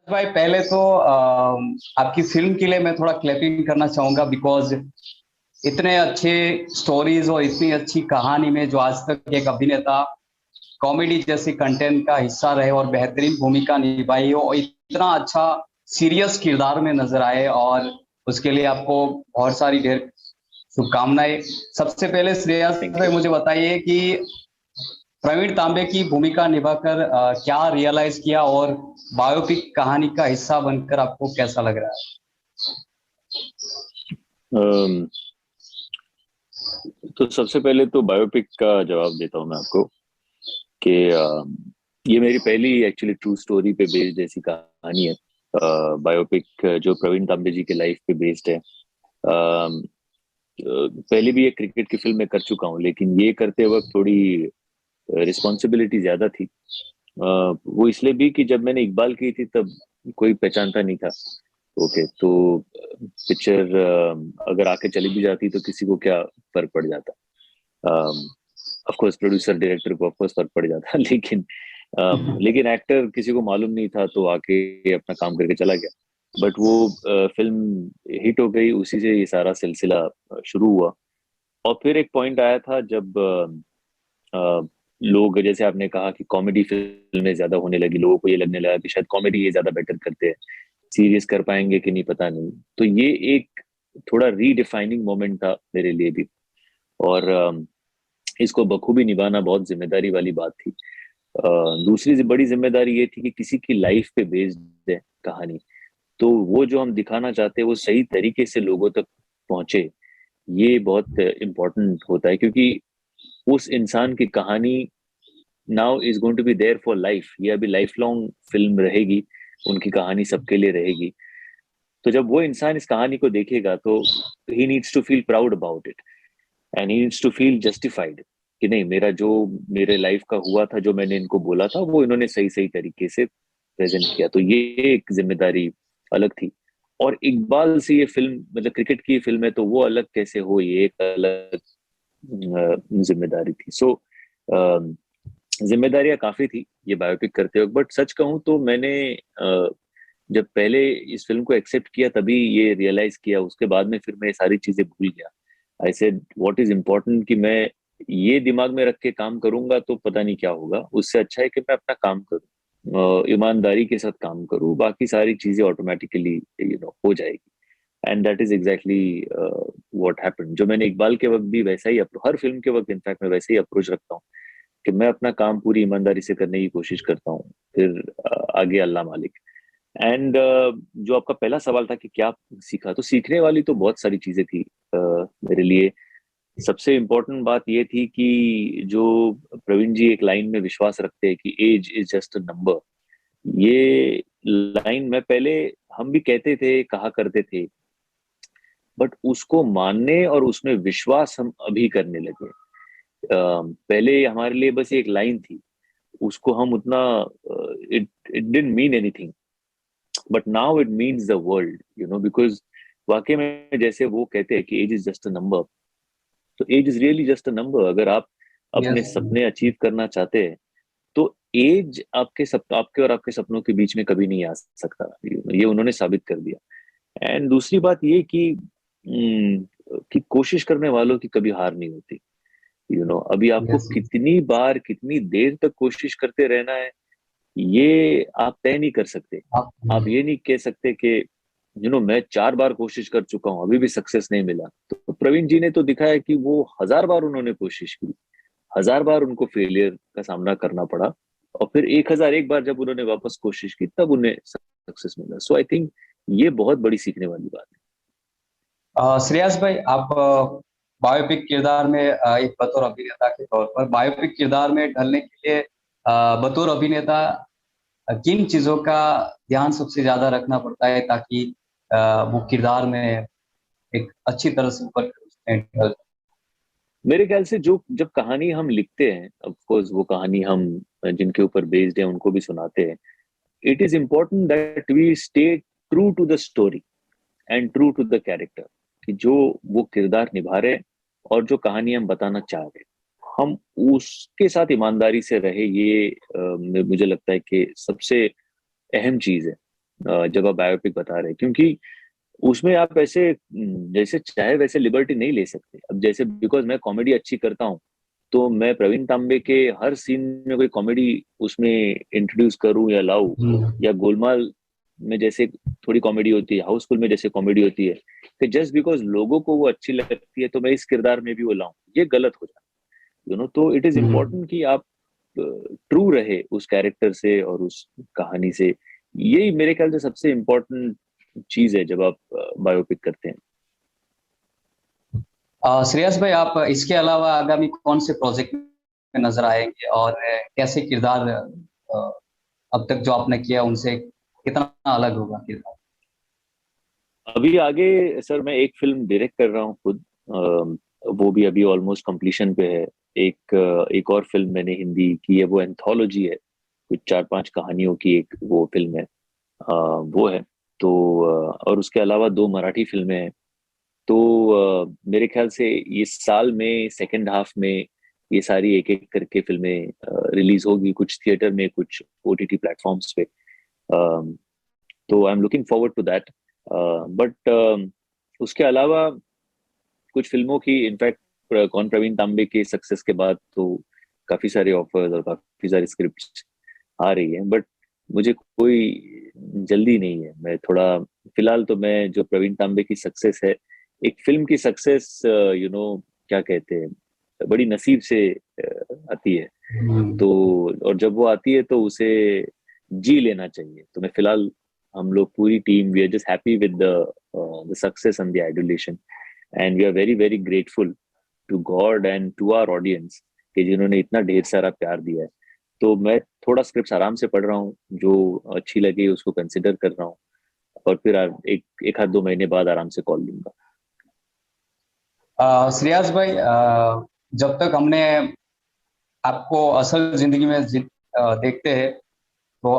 भाई पहले तो आपकी फिल्म के लिए मैं थोड़ा क्लैपिंग करना चाहूंगा बिकॉज इतने अच्छे स्टोरीज और इतनी अच्छी कहानी में जो आज तक एक अभिनेता कॉमेडी जैसी कंटेंट का हिस्सा रहे और बेहतरीन भूमिका निभाई हो और इतना अच्छा सीरियस किरदार में नजर आए और उसके लिए आपको बहुत सारी ढेर शुभकामनाएं। सबसे पहले श्रेयस थैंक भाई यू। मुझे बताइए कि प्रवीण तांबे की भूमिका निभाकर क्या रियलाइज किया और बायोपिक कहानी का हिस्सा बनकर आपको कैसा लग रहा अम, तो सबसे पहले तो बायोपिक का जवाब देता हूँ मैं आपको कि ये मेरी पहली एक्चुअली ट्रू स्टोरी पे बेस्ड ऐसी कहानी है। बायोपिक जो प्रवीण तांबे जी के लाइफ पे बेस्ड है। पहले भी एक क्रिकेट की फिल्म मैं कर चुका हूँ, लेकिन ये करते वक्त थोड़ी रिस्पॉन्सिबिलिटी ज्यादा थी। वो इसलिए भी कि जब मैंने इकबाल की थी तब कोई पहचानता नहीं था। ओके, तो पिक्चर अगर आके चली भी जाती तो किसी को क्या फर्क पड़ जाता। ऑफ कोर्स प्रोड्यूसर डायरेक्टर को ऑफ कोर्स फर्क पड़ जाता लेकिन है? लेकिन एक्टर किसी को मालूम नहीं था तो आके अपना काम करके चला गया। बट वो फिल्म हिट हो गई, उसी से ये सारा सिलसिला शुरू हुआ। और फिर एक पॉइंट आया था जब लोग, जैसे आपने कहा कि कॉमेडी फिल्में ज्यादा होने लगी, लोगों को ये लगने लगा कि शायद कॉमेडी ये ज्यादा बेटर करते हैं, सीरियस कर पाएंगे कि नहीं पता नहीं। तो ये एक थोड़ा रीडिफाइनिंग मोमेंट था मेरे लिए भी। और इसको बखूबी निभाना बहुत जिम्मेदारी वाली बात थी। दूसरी बड़ी जिम्मेदारी ये थी कि किसी की लाइफ पे बेस्ड है कहानी, तो वो जो हम दिखाना चाहते हैं वो सही तरीके से लोगों तक पहुंचे। ये बहुत इम्पोर्टेंट होता है, क्योंकि उस इंसान की कहानी now is going to be there for life. ये अभी लाइफ लॉन्ग फिल्म रहेगी, उनकी कहानी सबके लिए रहेगी। तो जब वो इंसान इस कहानी को देखेगा तो he needs to feel proud about it, and he needs to feel justified कि नहीं, मेरा जो मेरे लाइफ का हुआ था, जो मैंने इनको बोला था, वो इन्होंने सही सही तरीके से प्रेजेंट किया। तो ये एक जिम्मेदारी अलग थी। और इकबाल से ये फिल्म, मतलब क्रिकेट की फिल्म है, तो वो अलग कैसे हो, ये एक अलग जिम्मेदारी थी। सो जिम्मेदारियां काफी थी ये बायोपिक करते वक्त। बट सच कहूं तो मैंने जब पहले इस फिल्म को एक्सेप्ट किया तभी ये रियलाइज किया, उसके बाद में फिर मैं ये सारी चीजें भूल गया। I said what is important, कि मैं ये दिमाग में रख के काम करूंगा तो पता नहीं क्या होगा। उससे अच्छा है कि मैं अपना काम करूं, ईमानदारी के साथ काम करूं, बाकी सारी चीजें ऑटोमेटिकली हो जाएगी। And that is exactly what happened. जो मैंने इकबाल के वक्त भी वैसा ही, हर फिल्म के वक्त इनफैक्ट मैं वैसे ही अप्रोच रखता हूँ कि मैं अपना काम पूरी ईमानदारी से करने की कोशिश करता हूँ, फिर आगे अल्लाह मालिक। एंड जो आपका पहला सवाल था कि क्या सीखा, तो सीखने वाली तो बहुत सारी चीजें थी मेरे लिए। सबसे इम्पोर्टेंट बात ये थी कि जो प्रवीण जी एक लाइन में विश्वास रखते हैं कि age is just a number. ये लाइन मैं पहले, हम भी कहते थे, कहा करते थे, बट उसको मानने और उसमें विश्वास हम अभी करने लगे। पहले हमारे लिए बस एक लाइन थी, उसको हम उतना, it it didn't mean anything, but now it means the world, because वाकई में जैसे वो कहते हैं कि age is just a number, तो age is really just a number. अगर आप अपने यस। सपने अचीव करना चाहते हैं तो एज आपके और आपके सपनों के बीच में कभी नहीं आ सकता। ये उन्होंने साबित कर दिया। एंड दूसरी बात ये कि कोशिश करने वालों की कभी हार नहीं होती। अभी आपको यस। कितनी बार कितनी देर तक कोशिश करते रहना है, ये आप तय नहीं कर सकते। आप आप ये नहीं कह सकते कि मैं 4 बार कोशिश कर चुका हूं, अभी भी सक्सेस नहीं मिला। तो प्रवीण जी ने तो दिखाया कि वो 1000 बार उन्होंने कोशिश की, 1000 बार उनको फेलियर का सामना करना पड़ा, और फिर 1001 बार जब उन्होंने वापस कोशिश की तब उन्हें सक्सेस मिला। सो आई थिंक ये बहुत बड़ी सीखने वाली बात है। श्रेयस भाई आप बायोपिक किरदार में एक बतौर अभिनेता के तौर पर बायोपिक किरदार में ढलने के लिए बतौर अभिनेता किन चीजों का ध्यान सबसे ज्यादा रखना पड़ता है ताकि वो किरदार में एक अच्छी तरह से ऊपर उसमें ढल मेरे ख्याल से जो जब कहानी हम लिखते हैं, ऑफ कोर्स वो कहानी हम जिनके ऊपर बेस्ड है उनको भी सुनाते हैं, it is important that we stay true to the story and true to the character, कि जो वो किरदार निभा रहे हैं और जो कहानी हम बताना चाह रहे हैं, हम उसके साथ ईमानदारी से रहे। ये मुझे लगता है कि सबसे अहम चीज है। जब आप बायोपिक बता रहे हैं, क्योंकि उसमें आप ऐसे जैसे चाहे वैसे लिबर्टी नहीं ले सकते। अब जैसे बिकॉज मैं कॉमेडी अच्छी करता हूँ, तो मैं प्रवीण तांबे के हर सीन में कोई कॉमेडी उसमें इंट्रोड्यूस करूं या लाऊं, हम्म। या गोलमाल में जैसे थोड़ी कॉमेडी होती है, हाउसफुल में जैसे कॉमेडी होती है, कि जस्ट बिकॉज लोगों को वो अच्छी लगती है तो मैं इस किरदार में भी वो लाऊं, ये गलत हो जाता है। तो इट इज हम्म। इम्पोर्टेंट कि आप ट्रू रहे उस कैरेक्टर से और उस कहानी से। यही मेरे ख्याल से सबसे इम्पोर्टेंट चीज है जब आप बायोपिक करते हैं। श्रेयस भाई, आप इसके अलावा आगामी कौन से प्रोजेक्ट में नजर आएंगे, और कैसे किरदार अब तक जो आपने किया उनसे कितना अलग होगा किरदार? अभी आगे सर मैं एक फिल्म डायरेक्ट कर रहा हूँ खुद, वो भी अभी ऑलमोस्ट कंप्लीशन पे है। एक और फिल्म मैंने हिंदी की है, वो एंथोलॉजी है, कुछ 4-5 कहानियों की एक वो फिल्म है। वो है। तो और उसके अलावा 2 मराठी फिल्में हैं। तो मेरे ख्याल से इस साल में सेकेंड हाफ में ये सारी एक एक करके फिल्में रिलीज होगी, कुछ थिएटर में, कुछ ओटीटी प्लेटफॉर्म्स पे। तो I am looking forward to that. But उसके अलावा कुछ फिल्मों की इनफैक्ट कौन प्रवीण तांबे के सक्सेस के बाद तो काफी सारे ऑफर्स और काफी सारी स्क्रिप्ट आ रही है, बट मुझे कोई जल्दी नहीं है। मैं थोड़ा फिलहाल तो मैं जो प्रवीण तांबे की सक्सेस है, एक फिल्म की सक्सेस क्या कहते हैं, बड़ी नसीब से आती है। हम्म। तो और जब वो आती है तो उसे जी लेना चाहिए। तो मैं फिलहाल, हम लोग पूरी team, we are just happy with the success and the adulation, and we are very very grateful to God and to our audience कि जिन्होंने इतना ढेर सारा प्यार दिया है। तो मैं थोड़ा स्क्रिप्ट आराम से पढ़ रहा हूँ, जो अच्छी लगे उसको कंसिडर कर रहा हूँ, और फिर एक एक आध 2 महीने बाद आराम से कॉल लूंगा। श्रेयस भाई, जब तक हमने आपको असल जिंदगी में देखते हैं, तो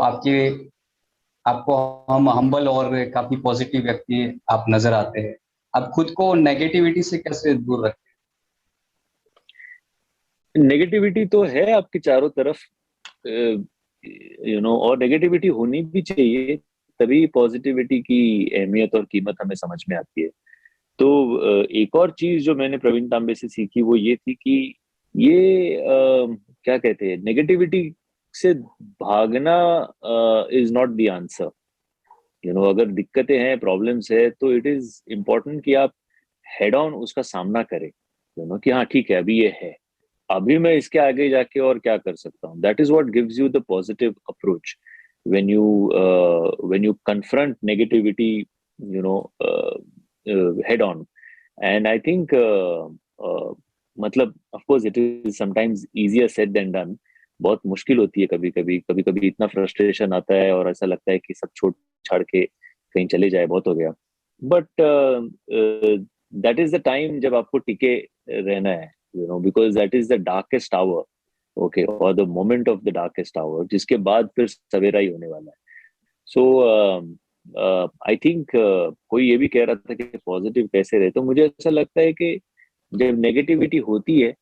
आपको हम हम्बल और काफी पॉजिटिव व्यक्ति आप नजर आते हैं। आप खुद को नेगेटिविटी से कैसे दूर रखते नेगेटिविटी तो है आपके चारों तरफ, और नेगेटिविटी होनी भी चाहिए, तभी पॉजिटिविटी की अहमियत और कीमत हमें समझ में आती है। तो एक और चीज जो मैंने प्रवीण तांबे से सीखी वो ये थी कि ये क्या कहते हैं, नेगेटिविटी से भागना इज नॉट द आंसर। अगर दिक्कतें हैं, प्रॉब्लम्स है, तो इट इज इम्पोर्टेंट कि आप हेड ऑन उसका सामना करें। कि हाँ ठीक है, अभी ये है, अभी मैं इसके आगे जाके और क्या कर सकता हूँ। That is what gives you the positive approach when you confront negativity, you know head on. And I think मतलब of course it is sometimes easier said than done. बहुत मुश्किल होती है कभी कभी इतना फ्रस्ट्रेशन आता है और ऐसा लगता है कि सब छोड़ छाड़ के कहीं चले जाए, बहुत हो गया। But that is the time जब आपको टिके रहना है, because that is the darkest hour. Okay, और the moment of the darkest hour, जिसके बाद फिर सवेरा ही होने वाला है। सो आई थिंक कोई ये भी कह रहा था कि पॉजिटिव कैसे रहे, तो मुझे ऐसा लगता है कि जब नेगेटिविटी होती है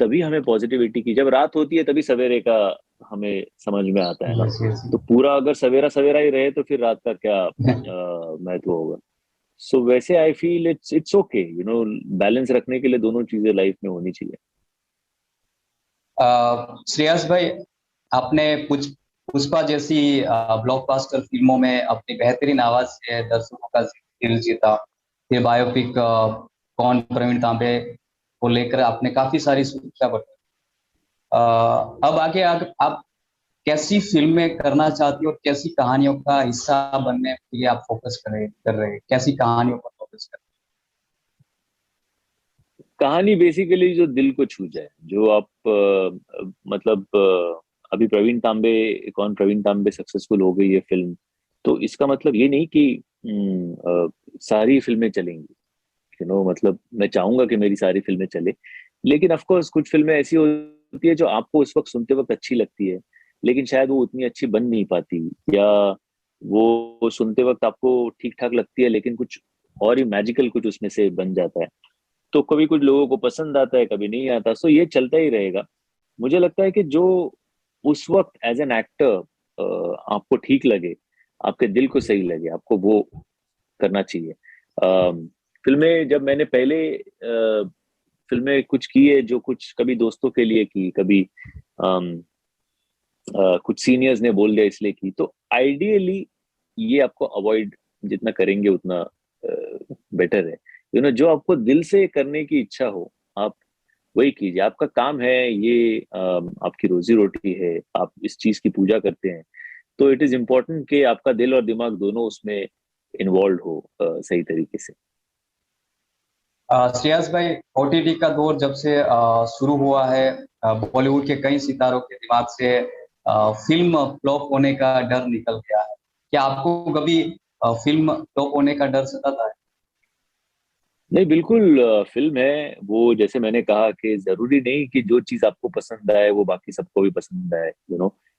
तभी हमें पॉजिटिविटी की, जब रात होती है तभी सवेरे का हमें समझ में आता है हैं? ना। Yes, yes. तो पूरा अगर सवेरा सवेरा ही रहे तो फिर रात का क्या महत्व होगा। सो वैसे I feel it's okay, balance रखने के लिए दोनों चीजें लाइफ में होनी चाहिए। श्रेयस भाई, आपने पुष्पा जैसी ब्लॉकबस्टर फिल्मों में अपनी बेहतरीन आवाज से दर्शकों का दिल जीता। फिर बायोपिक कौन प्रवीण तांबे को लेकर आपने काफी सारी सुर्खियां बढ़ाई। अब आप कैसी फिल्में करना चाहती हो और कैसी कहानियों का हिस्सा बनने के लिए आप कर रहे हैं, कैसी कहानियों पर फोकस कर कहानी बेसिकली जो दिल को छू जाए, जो आप मतलब अभी प्रवीण तांबे, कौन प्रवीण तांबे सक्सेसफुल हो गई है फिल्म, तो इसका मतलब ये नहीं कि सारी फिल्में चलेंगी। मतलब मैं चाहूंगा कि मेरी सारी फिल्में चले, लेकिन ऑफ कोर्स कुछ फिल्में ऐसी होती है जो आपको उस वक्त सुनते वक्त अच्छी लगती है, लेकिन शायद वो उतनी अच्छी बन नहीं पाती, या वो सुनते वक्त आपको ठीक ठाक लगती है लेकिन कुछ और ही मैजिकल कुछ उसमें से बन जाता है। तो कभी कुछ लोगों को पसंद आता है, कभी नहीं आता, सो ये चलता ही रहेगा। मुझे लगता है कि जो उस वक्त एज एन एक्टर आपको ठीक लगे, आपके दिल को सही लगे, आपको वो करना चाहिए। फिल्में जब मैंने पहले फिल्में कुछ की है, जो कुछ कभी दोस्तों के लिए की, कभी अम, कुछ सीनियर्स ने बोल दिया इसलिए की, तो आइडियली ये आपको अवॉइड जितना करेंगे उतना बेटर है। जो आपको दिल से करने की इच्छा हो, आप वही कीजिए। आपका काम है ये, आपकी रोजी रोटी है, आप इस चीज की पूजा करते हैं, तो इट इज इम्पोर्टेंट कि आपका दिल और दिमाग दोनों उसमें इन्वॉल्व हो सही तरीके से। श्रेयस भाई, ओटीटी का दौर जब से शुरू हुआ है, बॉलीवुड के कई सितारों के दिमाग से फिल्म फ्लॉप होने का डर निकल गया है। क्या आपको कभी फिल्म फ्लॉप होने का डर सताता है? नहीं, बिल्कुल। फिल्म है वो, जैसे मैंने कहा कि जरूरी नहीं कि जो चीज आपको पसंद आए वो बाकी सबको भी पसंद आए।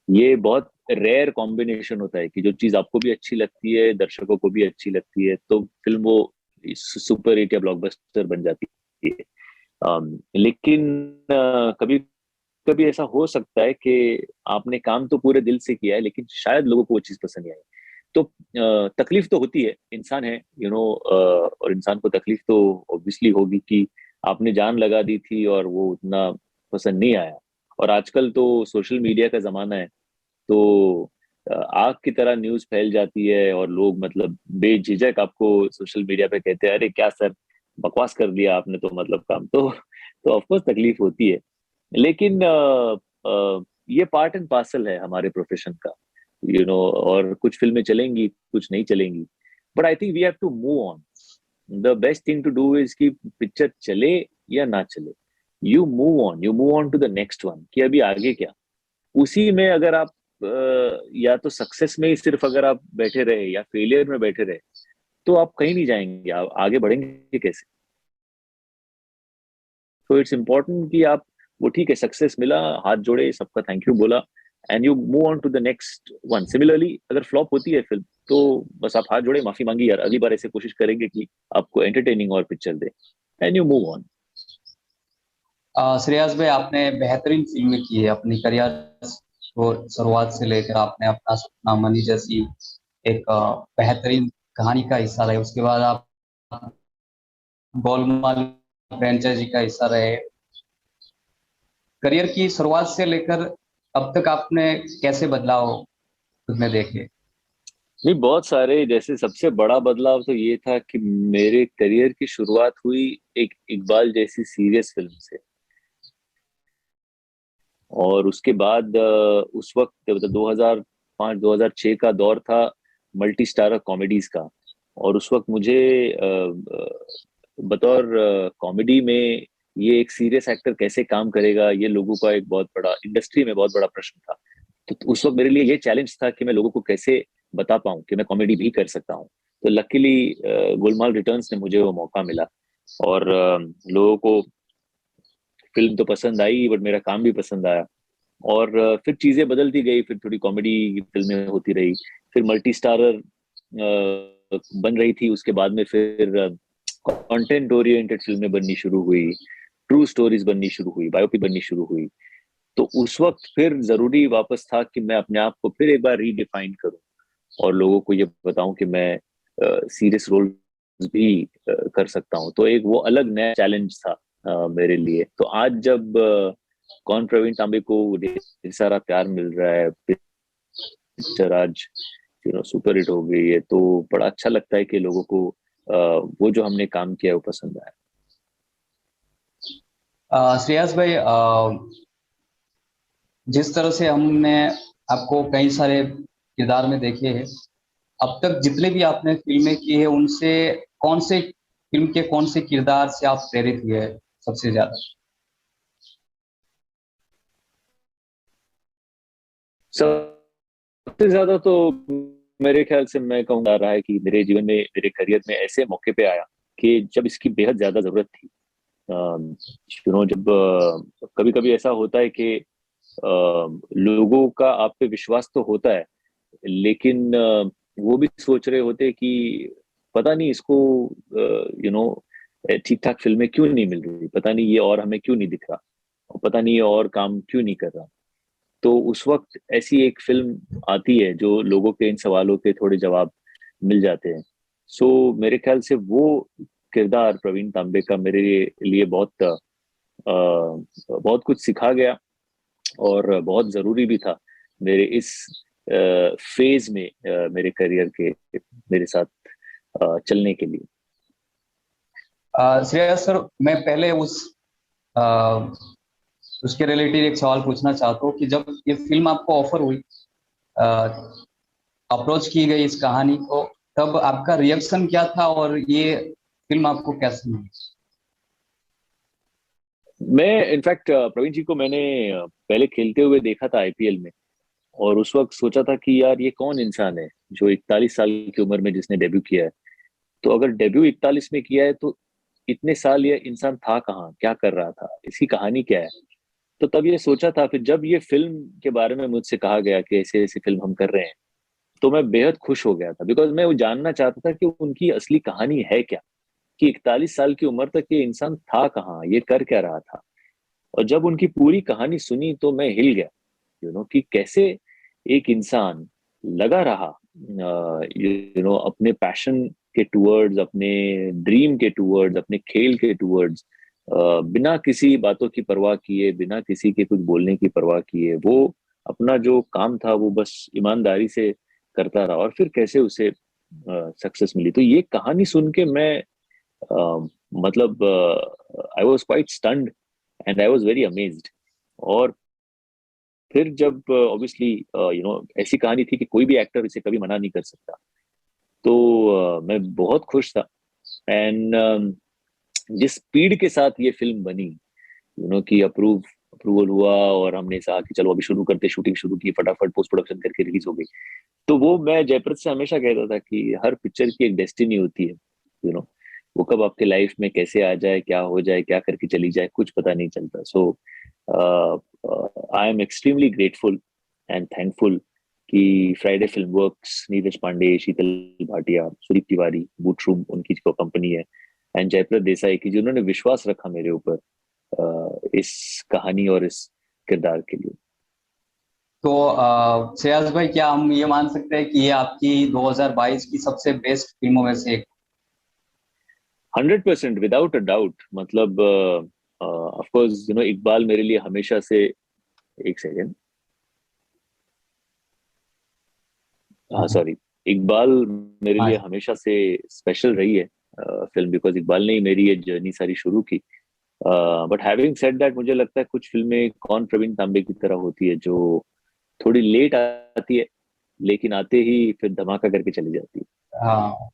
ये बहुत रेयर कॉम्बिनेशन होता है कि जो चीज आपको भी अच्छी लगती है, दर्शकों को भी अच्छी लगती है, तो फिल्म वो सुपर हिट या ब्लॉकबस्टर बन जाती है। लेकिन कभी कभी ऐसा हो सकता है कि आपने काम तो पूरे दिल से किया है, लेकिन शायद लोगों को वो चीज पसंद नहीं आई। तो तकलीफ तो होती है, इंसान है, और इंसान को तकलीफ तो ऑब्वियसली होगी कि आपने जान लगा दी थी और वो उतना पसंद नहीं आया। और आजकल तो सोशल मीडिया का जमाना है, तो आग की तरह न्यूज फैल जाती है और लोग मतलब बेझिझक आपको सोशल मीडिया पे कहते हैं, अरे क्या सर, बकवास कर दिया आपने तो, मतलब काम तो ऑफकोर्स तकलीफ होती है। लेकिन ये पार्ट एंड पार्सल है हमारे प्रोफेशन का। और कुछ फिल्में चलेंगी, कुछ नहीं चलेंगी, but I think we have to move on. The best thing to do is कि पिक्चर चले या ना चले, you move on to the next one, कि अभी आगे क्या। उसी में अगर आप या तो सक्सेस में ही सिर्फ अगर आप बैठे रहे या फेलियर में बैठे रहे, तो आप कहीं नहीं जाएंगे, आप आगे बढ़ेंगे कैसे। तो इट्स इम्पोर्टेंट कि आप, वो ठीक है, सक्सेस मिला, हाथ जोड़े, सबका थैंक यू बोला, and you move on to the next one. Similarly अगर फ्लॉप होती है फिल्म, तो बस आप हाथ जोड़े, माफी मांगी, यार अगली बार ऐसे कोशिश करेंगे कि आपको एंटरटेनिंग और picture they, and you move on. Shreyas भाई, आपने बेहतरीन फिल्में की है अपनी करियर को शुरुआत से लेकर। आपने अपना सपना मनी जैसी एक बेहतरीन कहानी का हिस्सा रहे, उसके बाद आप गोलमाल फ्रेंचाइजी का हिस्सा रहे। करियर की शुरुआत से लेकर अब तक आपने कैसे बदलाव खुद में देखे? नहीं, बहुत सारे। जैसे सबसे बड़ा बदलाव तो ये था कि मेरे करियर की शुरुआत हुई एक इकबाल जैसी सीरियस फिल्म से। और उसके बाद उस वक्त मतलब 2005 2006 का दौर था मल्टी स्टारर कॉमेडीज का। और उस वक्त मुझे बतौर कॉमेडी में ये एक सीरियस एक्टर कैसे काम करेगा, ये लोगों का एक बहुत बड़ा, इंडस्ट्री में बहुत बड़ा प्रश्न था। तो उस वक्त मेरे लिए ये चैलेंज था कि मैं लोगों को कैसे बता पाऊं कि मैं कॉमेडी भी कर सकता हूं। तो लकीली गोलमाल रिटर्न्स ने मुझे वो मौका मिला। और लोगों को फिल्म तो पसंद आई, बट मेरा काम भी पसंद आया। और फिर चीजें बदलती गई, फिर थोड़ी कॉमेडी फिल्में होती रही, फिर मल्टी स्टारर बन रही थी। उसके बाद में फिर कंटेंट ओरिएंटेड फिल्में बननी शुरू हुई, ट्रू स्टोरीज बननी शुरू हुई, बायोपिक बननी शुरू हुई। तो उस वक्त फिर जरूरी वापस था कि मैं अपने आप को फिर एक बार रीडिफाइन करूं और लोगों को ये बताऊं कि मैं सीरियस रोल भी कर सकता हूं। तो एक वो अलग नया चैलेंज था मेरे लिए। तो आज जब कौन प्रवीण तांबे को ढेर सारा प्यार मिल रहा है, पिक्चर आज सुपर हिट हो गई है, तो बड़ा अच्छा लगता है कि लोगों को वो जो हमने काम किया है वो पसंद आया। श्रेयस भाई, जिस तरह से हमने आपको कई सारे किरदार में देखे हैं, अब तक जितने भी आपने फिल्में की है उनसे कौन से फिल्म के कौन से किरदार से आप प्रेरित हुए हैं सबसे ज्यादा? सबसे ज्यादा तो मेरे ख्याल से मैं कहूँगा रहा है कि मेरे जीवन में, मेरे करियर में ऐसे मौके पे आया कि जब इसकी बेहद ज्यादा जरूरत थी। जब कभी कभी ऐसा होता है कि लोगों का आप पे विश्वास तो होता है, लेकिन वो भी सोच रहे होते कि पता नहीं इसको ठीक ठाक फिल्में क्यों नहीं मिल रही, पता नहीं ये और हमें क्यों नहीं दिख रहा, और पता नहीं ये और काम क्यों नहीं कर रहा। तो उस वक्त ऐसी एक फिल्म आती है जो लोगों के इन सवालों के थोड़े जवाब मिल जाते हैं। सो मेरे ख्याल से वो किरदार प्रवीण तांबे का मेरे लिए बहुत कुछ सिखा गया और बहुत जरूरी भी था मेरे इस फेज में, मेरे करियर के मेरे साथ चलने के लिए। श्रेयस सर, मैं पहले अ, उसके रिलेटेड एक सवाल पूछना चाहता हूँ कि जब ये फिल्म आपको ऑफर हुई, अप्रोच की गई इस कहानी को, तब आपका रिएक्शन क्या था और ये फिल्म आपको कैसे मिली? मैं इनफैक्ट प्रवीण जी को मैंने पहले खेलते हुए देखा था आईपीएल में, और उस वक्त सोचा था कि यार ये कौन इंसान है जो 41 साल की उम्र में जिसने डेब्यू किया है। तो अगर डेब्यू 41 में किया है तो इतने साल ये इंसान था कहाँ, क्या कर रहा था, इसकी कहानी क्या है। तो तब ये सोचा था। फिर जब ये फिल्म के बारे में मुझसे कहा गया कि ऐसे ऐसी फिल्म हम कर रहे हैं, तो मैं बेहद खुश हो गया था, बिकॉज मैं वो जानना चाहता था कि उनकी असली कहानी है क्या, कि 41 साल की उम्र तक ये इंसान था कहाँ, ये कर क्या रहा था। और जब उनकी पूरी कहानी सुनी तो मैं हिल गया, कि कैसे एक इंसान लगा रहा अपने पैशन के टूवर्ड्स, अपने ड्रीम के टूवर्ड्स, अपने खेल के टूवर्ड्स, बिना किसी बातों की परवाह किए, बिना किसी के कुछ बोलने की परवाह किए, वो अपना जो काम था वो बस ईमानदारी से करता रहा, और फिर कैसे उसे सक्सेस मिली। तो ये कहानी सुन के मैं मतलब I was quite stunned and I was very amazed. और फिर जब ऑब्वियसली ऐसी कहानी थी कि कोई भी एक्टर इसे कभी मना नहीं कर सकता, तो मैं बहुत खुश था। एंड जिस स्पीड के साथ ये फिल्म बनी, कि अप्रूवल हुआ और हमने कहा कि चलो अभी शुरू करते, शूटिंग शुरू की, फटाफट पोस्ट प्रोडक्शन करके रिलीज हो गई। तो वो मैं जयप्रद से हमेशा कहता था कि हर पिक्चर की एक डेस्टिनी होती है, वो कब आपके लाइफ में कैसे आ जाए, क्या हो जाए, क्या करके चली जाए, कुछ पता नहीं चलता। So I am extremely grateful and thankful कि Friday film works, Neeraj Pandey, Sheetal Bhatia, Sudeep Tiwari, Bootroom उनकी जो कंपनी है, एंड जयप्रद देसाई की, जिन्होंने विश्वास रखा मेरे ऊपर इस कहानी और इस किरदार के लिए। तो श्रेयस भाई, क्या हम ये मान सकते हैं कि ये आपकी 2022 की सबसे बेस्ट फिल्मों में से एक? 100% विदाउट अ डाउट। मतलब ऑफ कोर्स इकबाल मेरे लिए हमेशा से, एक सेकेंड, हाँ सॉरी, इकबाल मेरे लिए हाँ। हमेशा से स्पेशल रही है फिल्म, बिकॉज इकबाल ने ही मेरी ये जर्नी सारी शुरू की। बट हैविंग सेड दैट, मुझे लगता है कुछ फिल्में कौन प्रवीण तांबे की तरह होती है जो थोड़ी लेट आती है, लेकिन आते ही फिर धमाका करके चली जाती है। हाँ,